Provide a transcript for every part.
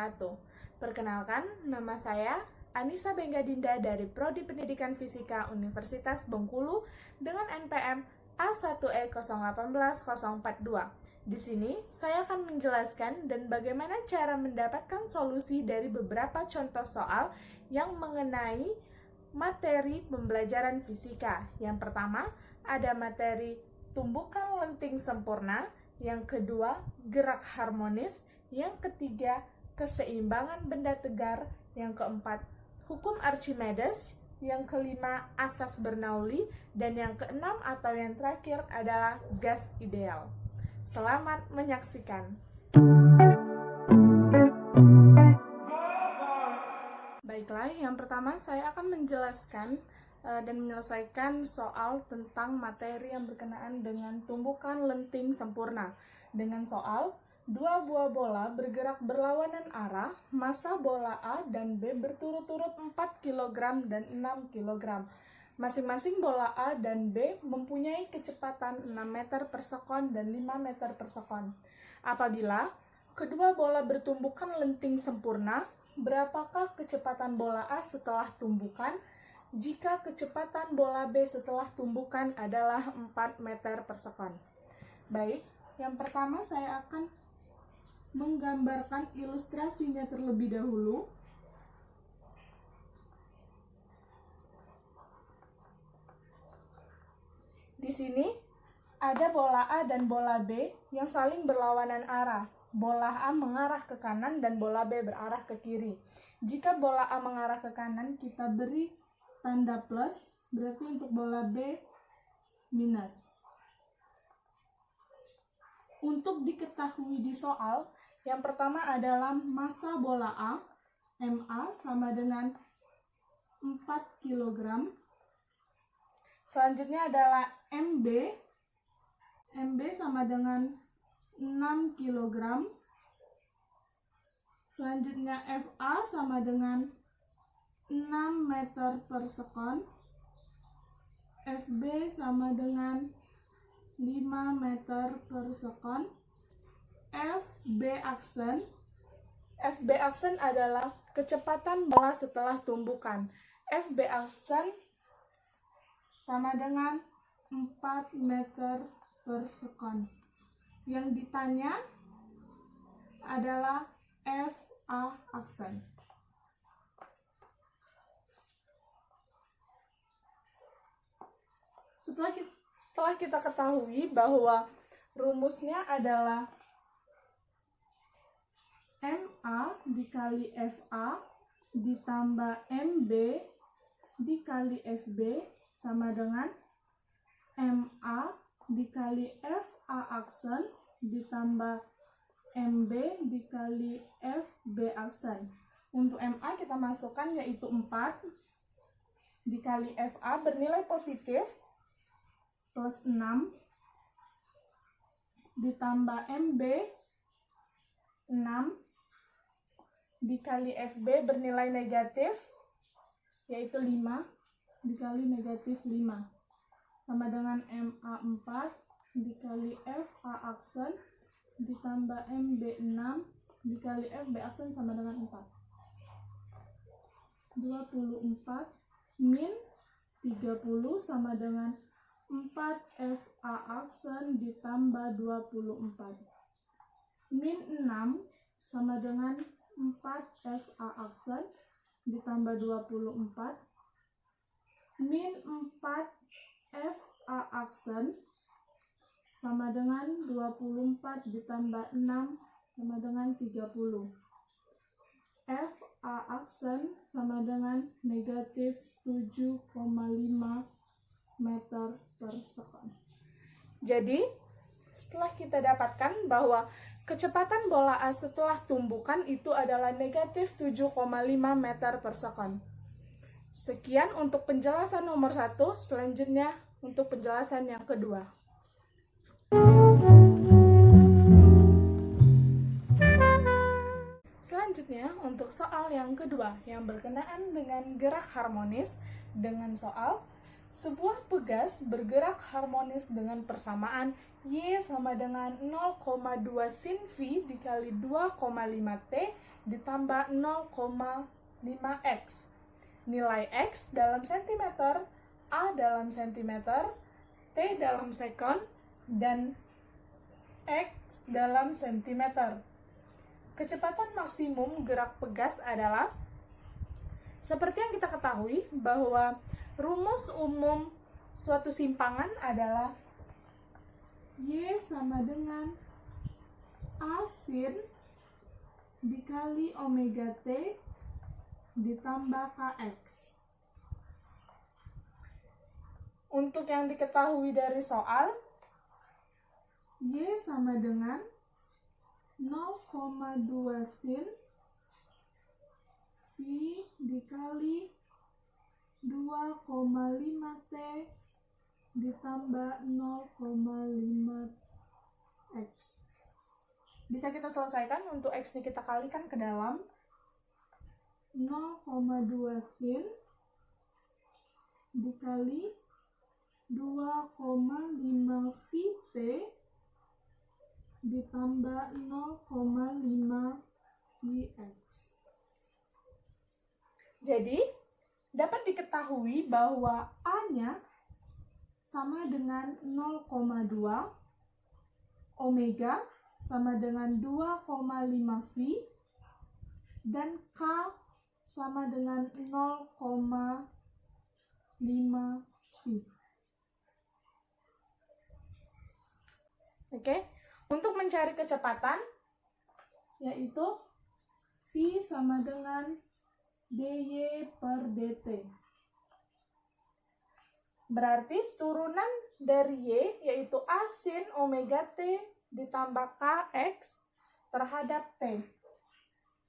wabarakatuh. Perkenalkan, nama saya Anissa Benggadinda dari Prodi Pendidikan Fisika Universitas Bengkulu dengan NPM A1E018042. Di sini, saya akan menjelaskan dan bagaimana cara mendapatkan solusi dari beberapa contoh soal yang mengenai materi pembelajaran fisika. Yang pertama, ada materi tumbukan lenting sempurna. Yang kedua, gerak harmonis. Yang ketiga, keseimbangan benda tegar. Yang keempat, hukum Archimedes. Yang kelima, asas Bernoulli. Dan yang keenam atau yang terakhir adalah gas ideal. Selamat menyaksikan. Baiklah, yang pertama saya akan menjelaskan dan menyelesaikan soal tentang materi yang berkenaan dengan tumbukan lenting sempurna. Dengan soal, dua buah bola bergerak berlawanan arah, massa bola A dan B berturut-turut 4 kg dan 6 kg. Masing-masing bola A dan B mempunyai kecepatan 6 meter per sekon dan 5 meter per sekon. Apabila kedua bola bertumbukan lenting sempurna, berapakah kecepatan bola A setelah tumbukan jika kecepatan bola B setelah tumbukan adalah 4 meter per sekon? Baik, yang pertama saya akan menggambarkan ilustrasinya terlebih dahulu. Di sini ada bola A dan bola B yang saling berlawanan arah. Bola A mengarah ke kanan dan bola B berarah ke kiri. Jika bola A mengarah ke kanan, kita beri tanda plus, berarti untuk bola B minus. Untuk diketahui di soal, yang pertama adalah massa bola A, MA sama dengan 4 kg. Selanjutnya adalah MB sama dengan 6 kg. Selanjutnya FA sama dengan 6 meter per sekon. FB sama dengan 5 meter per sekon. FB aksen adalah kecepatan bola setelah tumbukan. FB aksen sama dengan 4 meter per sekon. Yang ditanya adalah FA aksen. Setelah kita ketahui bahwa rumusnya adalah MA dikali FA ditambah MB dikali FB sama dengan MA dikali FA aksen ditambah MB dikali FB aksen. Untuk MA kita masukkan yaitu 4 dikali FA bernilai positif plus 6 ditambah MB 6 dikali FB bernilai negatif yaitu 5 dikali negatif 5 sama dengan MA 4 dikali FA aksen ditambah MB 6 dikali FB aksen sama dengan 4. 24 min 30 sama dengan 4 FA aksen ditambah 24. Min 6 sama dengan 4 FA aksen ditambah 24. Min 4 FA aksen sama dengan 24 ditambah 6 sama dengan 30. FA aksen sama dengan negatif 7,5 meter per sekon. Jadi, setelah kita dapatkan bahwa kecepatan bola A setelah tumbukan itu adalah negatif 7,5 meter per sekon. Sekian untuk penjelasan nomor 1, selanjutnya untuk penjelasan yang kedua. Selanjutnya untuk soal yang kedua yang berkenaan dengan gerak harmonis dengan soal sebuah pegas bergerak harmonis dengan persamaan Y sama dengan 0,2 sin V dikali 2,5 T ditambah 0,5x. Nilai X dalam sentimeter, A dalam sentimeter, T dalam sekon, dan X dalam sentimeter. Kecepatan maksimum gerak pegas adalah, seperti yang kita ketahui bahwa rumus umum suatu simpangan adalah Y sama dengan A sin dikali omega T ditambah Kx. Untuk yang diketahui dari soal, Y sama dengan 0,2 sin V dikali 2,5 T ditambah 0,5 X. Bisa kita selesaikan. Untuk X-nya kita kalikan ke dalam 0,2 sin dikali 2,5 VT ditambah 0,5 Vx. Jadi, dapat diketahui bahwa A-nya sama dengan 0,2, omega sama dengan 2,5 V, dan K sama dengan 0,5 V. Oke, untuk mencari kecepatan, yaitu V sama dengan dy per dt. Berarti turunan dari Y, yaitu A sin omega T ditambah Kx terhadap T.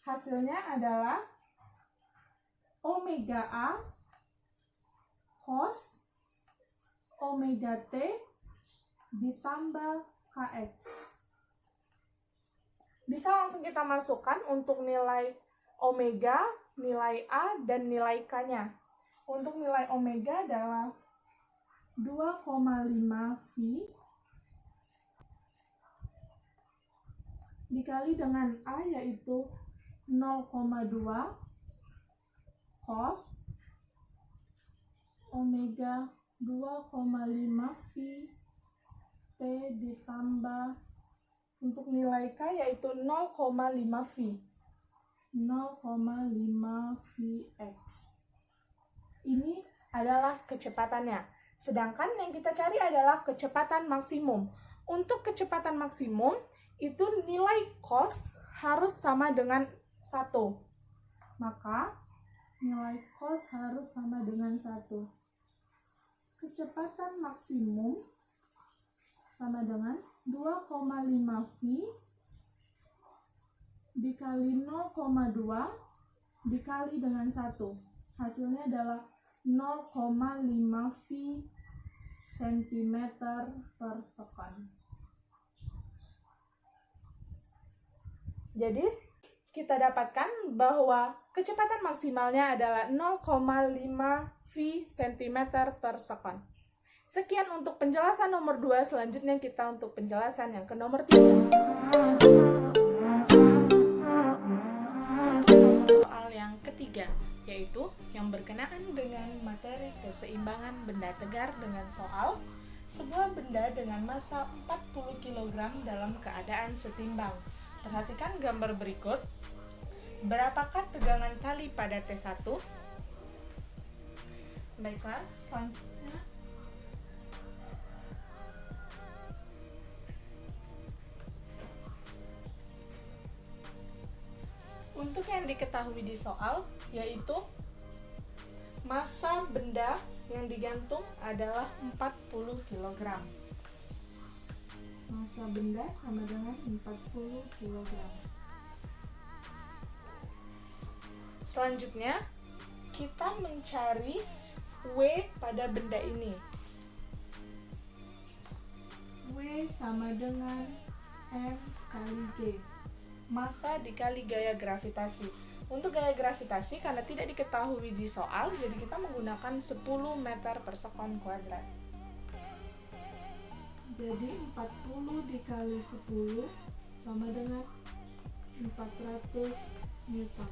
Hasilnya adalah omega A cos omega T ditambah Kx. Bisa langsung kita masukkan untuk nilai omega, nilai A, dan nilai K-nya. Untuk nilai omega adalah 2,5 V dikali dengan A, yaitu 0,2 cos omega 2,5 V T ditambah untuk nilai K, yaitu 0,5 V. 0,5 Vx. Ini adalah kecepatannya. Sedangkan yang kita cari adalah kecepatan maksimum. Untuk kecepatan maksimum, itu nilai cos harus sama dengan 1. Maka, nilai cos harus sama dengan 1. Kecepatan maksimum sama dengan 2,5 V dikali 0,2 dikali dengan 1. Hasilnya adalah 0,5 V cm per second. Jadi, kita dapatkan bahwa kecepatan maksimalnya adalah 0,5 V cm per second. Sekian untuk penjelasan nomor 2, selanjutnya kita untuk penjelasan yang ke nomor 3. Soal yang ketiga, yaitu yang berkenaan dengan materi keseimbangan benda tegar dengan soal sebuah benda dengan massa 40 kg dalam keadaan setimbang. Perhatikan gambar berikut. Berapakah tegangan tali pada T1? Baiklah, selanjutnya untuk yang diketahui di soal, yaitu massa benda yang digantung adalah 40 kg. Massa benda sama dengan 40 kg. Selanjutnya, kita mencari W pada benda ini. W sama dengan M kali G. Massa dikali gaya gravitasi. Untuk gaya gravitasi, karena tidak diketahui di soal, jadi kita menggunakan 10 meter per sekon kuadrat. Jadi 40 dikali 10 sama dengan 400 Newton.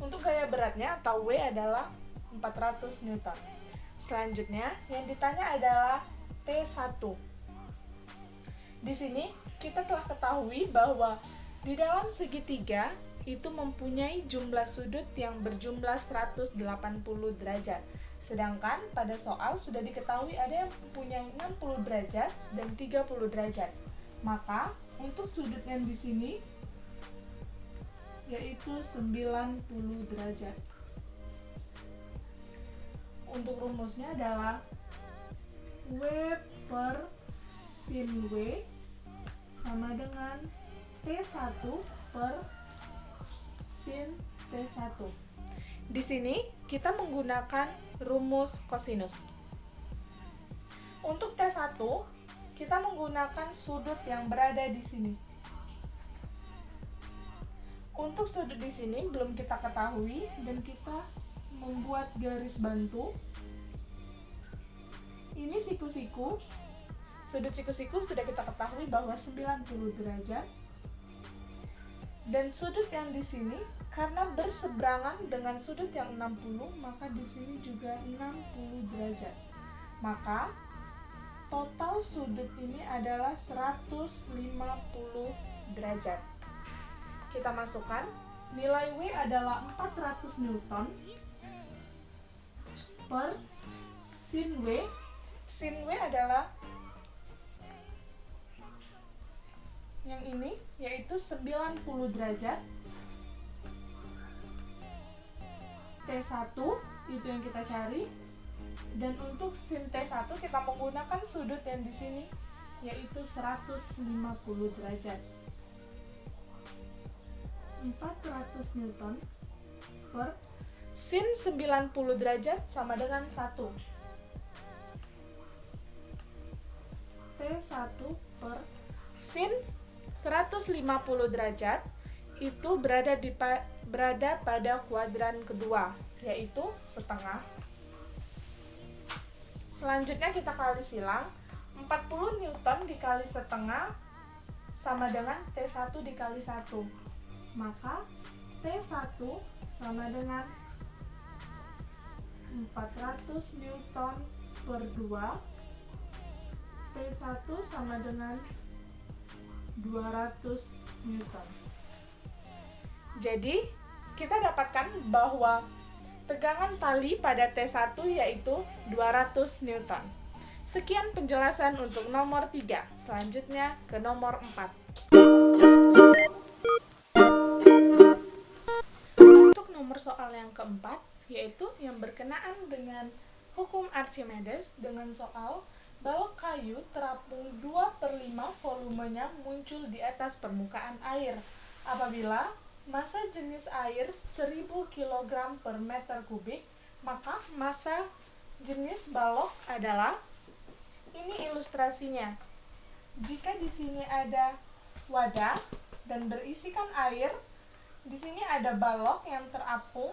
Untuk gaya beratnya atau W adalah 400 Newton. Selanjutnya yang ditanya adalah T1. Di sini kita telah ketahui bahwa di dalam segitiga itu mempunyai jumlah sudut yang berjumlah 180 derajat. Sedangkan pada soal sudah diketahui ada yang mempunyai 60 derajat dan 30 derajat. Maka untuk sudut yang di sini yaitu 90 derajat. Untuk rumusnya adalah W per sin W sama dengan T1 per sin T1. Di sini kita menggunakan rumus kosinus. Untuk T1 kita menggunakan sudut yang berada di sini. Untuk sudut di sini belum kita ketahui dan kita membuat garis bantu. Ini siku-siku. Sudut siku-siku sudah kita ketahui bahwa 90 derajat. Dan sudut yang di sini karena berseberangan dengan sudut yang 60, maka di sini juga 60 derajat. Maka total sudut ini adalah 150 derajat. Kita masukkan, nilai W adalah 400 Newton per sin W. Sin W adalah yang ini, yaitu 90 derajat. T1 itu yang kita cari. Dan untuk sin T1 kita menggunakan sudut yang di sini, yaitu 150 derajat. 400 Newton per sin 90 derajat sama dengan 1. T1 per sin 150 derajat itu berada pada kuadran kedua, yaitu setengah. Selanjutnya kita kali silang. 40 Newton dikali setengah sama dengan T1 dikali 1. Maka T1 sama dengan 400 Newton per 2. T1 sama dengan 200 Newton. Jadi, kita dapatkan bahwa tegangan tali pada T1 yaitu 200 Newton. Sekian penjelasan untuk nomor 3. Selanjutnya ke nomor 4. Untuk nomor soal yang keempat, yaitu yang berkenaan dengan hukum Archimedes dengan soal balok kayu terapung 2/5 volumenya muncul di atas permukaan air apabila massa jenis air 1000 kg per meter kubik, maka massa jenis balok adalah, ini ilustrasinya. Jika di sini ada wadah dan berisikan air, di sini ada balok yang terapung.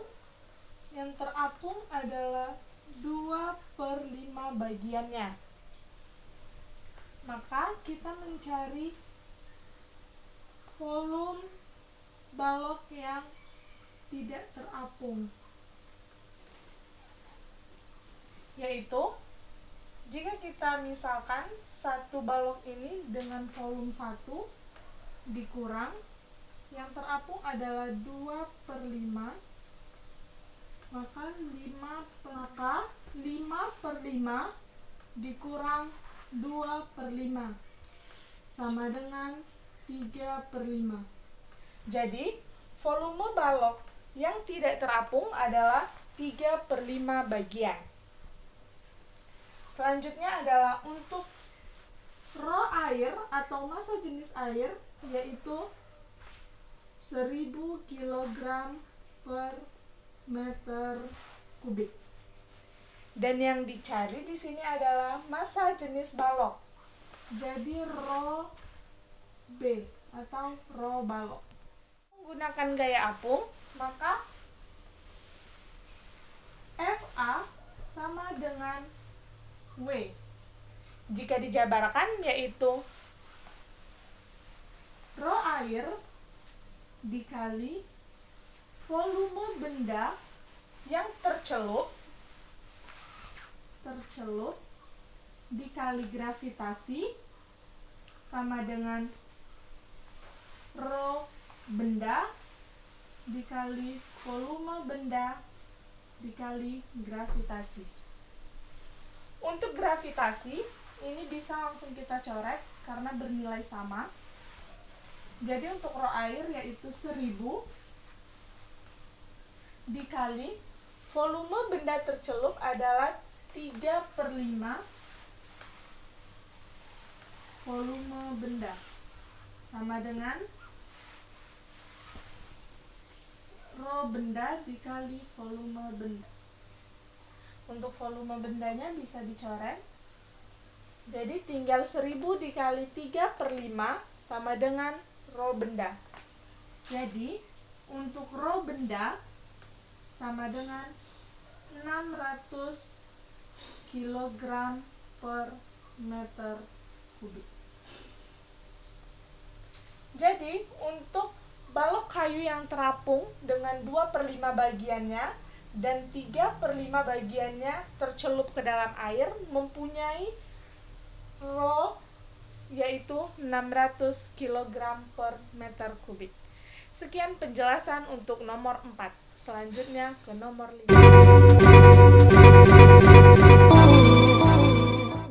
Yang terapung adalah 2/5 bagiannya. Maka kita mencari volume balok yang tidak terapung, yaitu jika kita misalkan satu balok ini dengan volume 1 dikurang yang terapung adalah 2/5, maka 5/5 dikurang 2/5 sama dengan 3/5. Jadi, volume balok yang tidak terapung adalah 3/5 bagian. Selanjutnya adalah untuk rho air atau massa jenis air, yaitu 1000 kg per meter kubik. Dan yang dicari di sini adalah massa jenis balok. Jadi rho B atau rho balok. Menggunakan gaya apung, maka FA sama dengan W. Jika dijabarkan yaitu Rho air dikali volume benda yang tercelup dikali gravitasi sama dengan rho benda dikali volume benda dikali gravitasi. Untuk gravitasi ini bisa langsung kita coret karena bernilai sama. Jadi untuk rho air yaitu 1000 dikali volume benda tercelup adalah 3/5 volume benda, sama dengan rho benda dikali volume benda. Untuk volume bendanya bisa dicoret. Jadi tinggal 1000 dikali 3/5 sama dengan rho benda. Jadi untuk rho benda sama dengan 600 kg per meter kubik. Jadi untuk balok kayu yang terapung dengan 2/5 bagiannya dan 3/5 bagiannya tercelup ke dalam air mempunyai rho yaitu 600 kg per meter kubik. Sekian penjelasan untuk nomor 4. Selanjutnya ke nomor 5.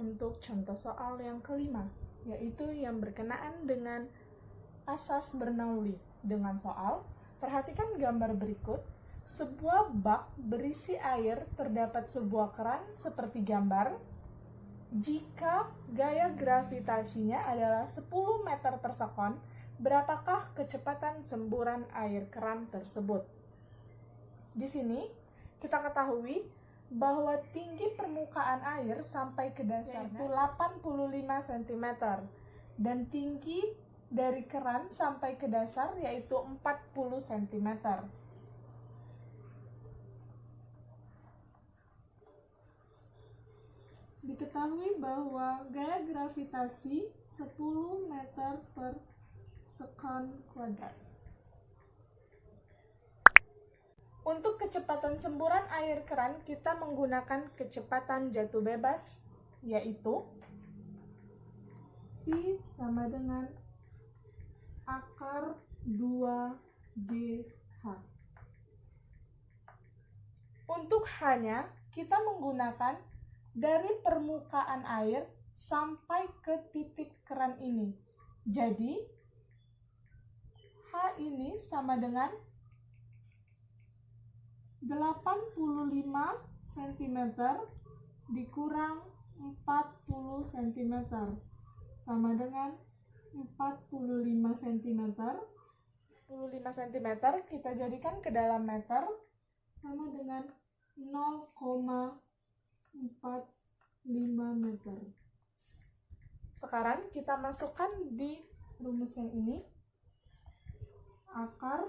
Untuk contoh soal yang kelima, yaitu yang berkenaan dengan asas Bernoulli. Dengan soal, perhatikan gambar berikut. Sebuah bak berisi air terdapat sebuah keran seperti gambar. Jika gaya gravitasinya adalah 10 meter per sekon, berapakah kecepatan semburan air keran tersebut? Di sini kita ketahui bahwa tinggi permukaan air sampai ke dasar itu 85 cm dan tinggi dari keran sampai ke dasar yaitu 40 cm. Diketahui bahwa gaya gravitasi 10 meter per sekon kuadrat. Untuk kecepatan semburan air keran, kita menggunakan kecepatan jatuh bebas, yaitu V sama dengan akar 2GH. Untuk H-nya, kita menggunakan dari permukaan air sampai ke titik keran ini. Jadi, H ini sama dengan 85 cm dikurang 40 cm sama dengan 45 cm. 45 cm kita jadikan ke dalam meter sama dengan 0,45 meter. Sekarang kita masukkan di rumus yang ini. Akar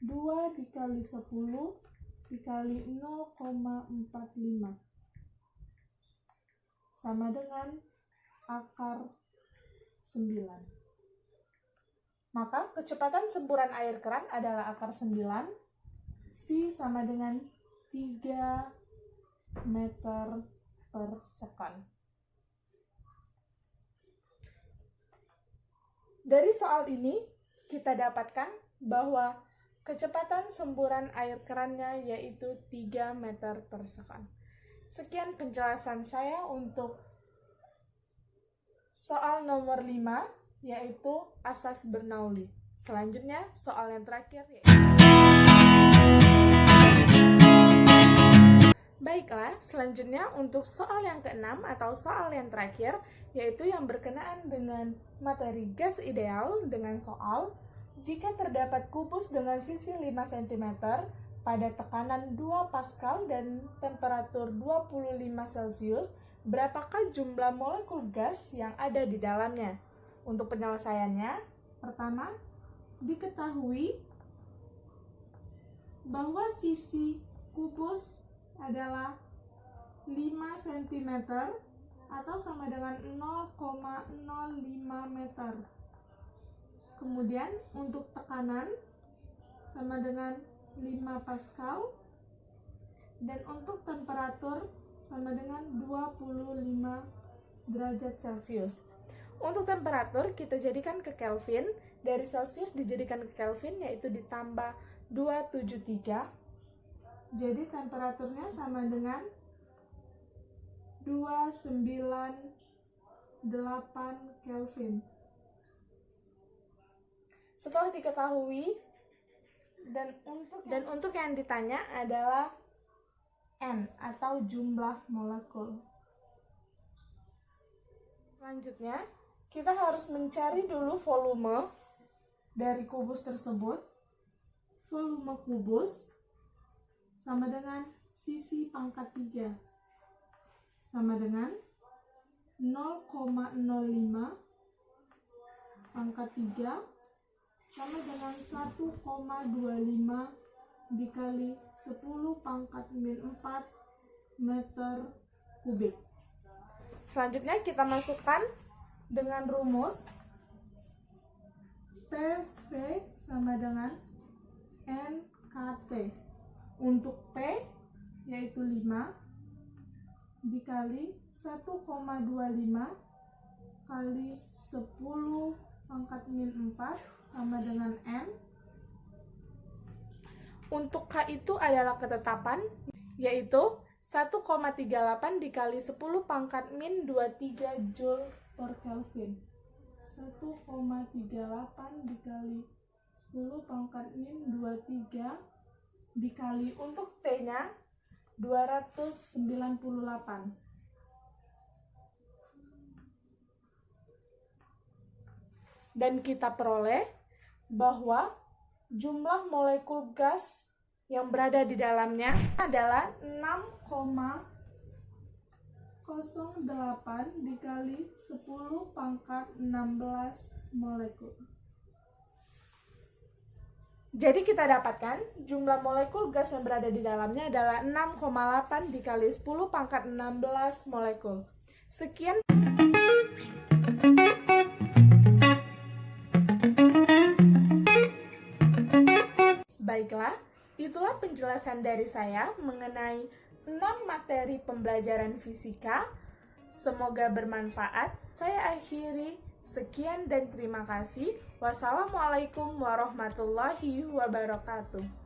2 dikali 10 dikali 0,45 sama dengan akar 9. Maka kecepatan semburan air keran adalah akar 9. V sama dengan 3 meter per sekon. Dari soal ini kita dapatkan bahwa kecepatan semburan air kerannya yaitu 3 meter per sekon. Sekian penjelasan saya untuk soal nomor 5, yaitu asas Bernoulli. Selanjutnya, soal yang terakhir. Baiklah, selanjutnya untuk soal yang keenam atau soal yang terakhir, yaitu yang berkenaan dengan materi gas ideal dengan soal jika terdapat kubus dengan sisi 5 cm pada tekanan 2 Pascal dan temperatur 25 Celcius, berapakah jumlah molekul gas yang ada di dalamnya? Untuk penyelesaiannya, pertama, diketahui bahwa sisi kubus adalah 5 cm atau sama dengan 0,05 meter. Kemudian untuk tekanan sama dengan 5 Pascal. Dan untuk temperatur sama dengan 25 derajat Celcius. Untuk temperatur kita jadikan ke Kelvin, dari Celcius dijadikan ke Kelvin yaitu ditambah 273. Jadi temperaturnya sama dengan 298 Kelvin. Setelah diketahui dan untuk yang ditanya adalah N atau jumlah molekul. Selanjutnya, kita harus mencari dulu volume dari kubus tersebut. Volume kubus sama dengan sisi pangkat 3 sama dengan 0,05 pangkat 3 sama dengan 1,25 dikali 10 pangkat min 4 meter kubik. Selanjutnya kita masukkan dengan rumus PV sama dengan NKT. Untuk P yaitu 5 dikali 1,25 kali 10 pangkat min 4 sama dengan N. Untuk K itu adalah ketetapan, yaitu 1,38 dikali 10 pangkat min 23 Joule per Kelvin. 1,38 dikali 10 pangkat min 23 dikali untuk T-nya 298. Dan kita peroleh bahwa jumlah molekul gas yang berada di dalamnya adalah 6,08 dikali 10 pangkat 16 molekul. Jadi kita dapatkan jumlah molekul gas yang berada di dalamnya adalah 6,8 dikali 10 pangkat 16 molekul. Sekian. Baiklah, itulah penjelasan dari saya mengenai 6 materi pembelajaran fisika. Semoga bermanfaat. Saya akhiri. Sekian dan terima kasih. Wassalamualaikum warahmatullahi wabarakatuh.